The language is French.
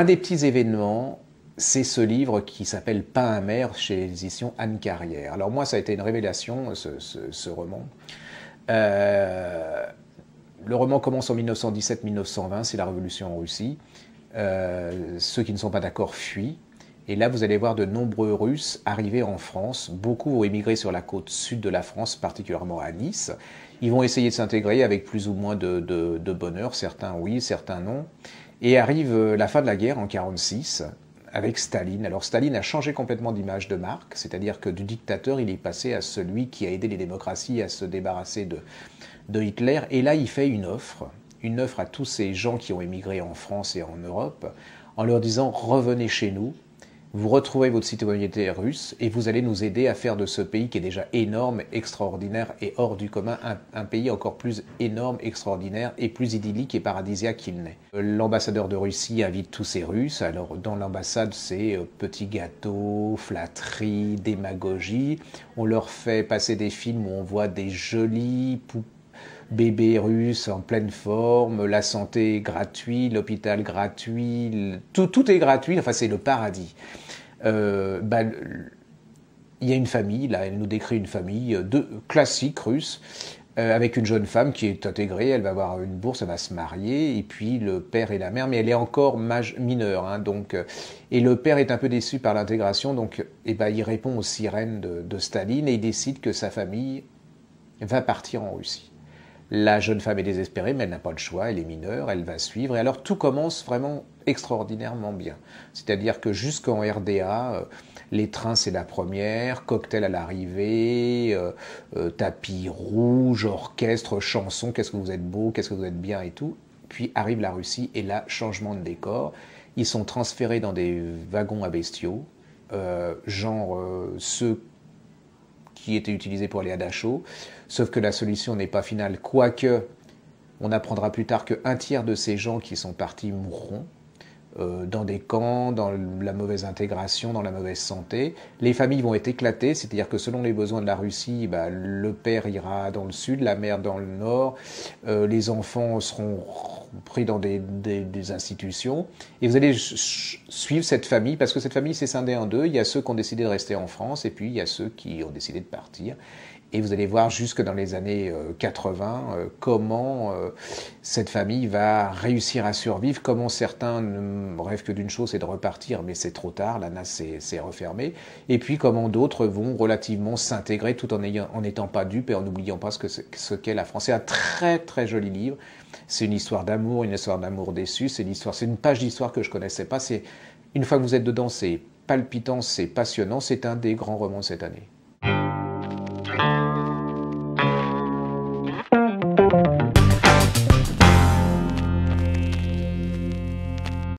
un des petits événements, c'est ce livre qui s'appelle Pain amer chez l'édition Anne Carrière. Alors moi, ça a été une révélation, ce roman. Euh, le roman commence en 1917-1920, c'est la révolution en Russie. Ceux qui ne sont pas d'accord fuient. Et là, vous allez voir de nombreux Russes arriver en France. Beaucoup vont émigrer sur la côte sud de la France, particulièrement à Nice. Ils vont essayer de s'intégrer avec plus ou moins de bonheur. Certains oui, certains non. Et arrive la fin de la guerre en 1946 avec Staline. Alors Staline a changé complètement d'image de marque, c'est-à-dire que du dictateur, il est passé à celui qui a aidé les démocraties à se débarrasser de Hitler. Et là, il fait une offre à tous ces gens qui ont émigré en France et en Europe, en leur disant « Revenez chez nous, vous retrouvez votre citoyenneté russe et vous allez nous aider à faire de ce pays qui est déjà énorme, extraordinaire et hors du commun, un pays encore plus énorme, extraordinaire et plus idyllique et paradisiaque qu'il n'est. » L'ambassadeur de Russie invite tous ces Russes. Alors dans l'ambassade, c'est petits gâteaux, flatterie, démagogie. On leur fait passer des films où on voit des jolis bébés russes en pleine forme, la santé gratuite, l'hôpital gratuit, tout est gratuit, enfin c'est le paradis. Il y a une famille, là elle nous décrit une famille classique russe, avec une jeune femme qui est intégrée, elle va avoir une bourse, elle va se marier, et puis le père et la mère, mais elle est encore mineure, hein, donc, et le père est un peu déçu par l'intégration, donc il répond aux sirènes de Staline, et il décide que sa famille va partir en Russie. La jeune femme est désespérée, mais elle n'a pas le choix, elle est mineure, elle va suivre. Et alors tout commence vraiment extraordinairement bien. C'est-à-dire que jusqu'en RDA, les trains c'est la première, cocktail à l'arrivée, tapis rouge, orchestre, chanson, qu'est-ce que vous êtes beau, qu'est-ce que vous êtes bien et tout. Puis arrive la Russie et là, changement de décor. Ils sont transférés dans des wagons à bestiaux, ceux qui étaient utilisés pour aller à Dachau, sauf que la solution n'est pas finale, quoique on apprendra plus tard qu'un tiers de ces gens qui sont partis mourront dans des camps, dans la mauvaise intégration, dans la mauvaise santé. Les familles vont être éclatées, c'est-à-dire que selon les besoins de la Russie, le père ira dans le sud, la mère dans le nord, les enfants seront pris dans des institutions, et vous allez suivre cette famille, parce que cette famille s'est scindée en deux. Il y a ceux qui ont décidé de rester en France, et puis il y a ceux qui ont décidé de partir. Et vous allez voir jusque dans les années 80 comment cette famille va réussir à survivre, comment certains ne rêvent que d'une chose, c'est de repartir, mais c'est trop tard, la NAS s'est refermée, et puis comment d'autres vont relativement s'intégrer tout en n'étant pas dupes et en n'oubliant pas ce qu'est la France. C'est un très très joli livre, c'est une histoire d'amour déçu, c'est une page d'histoire que je connaissais pas, une fois que vous êtes dedans, c'est palpitant, c'est passionnant, c'est un des grands romans de cette année.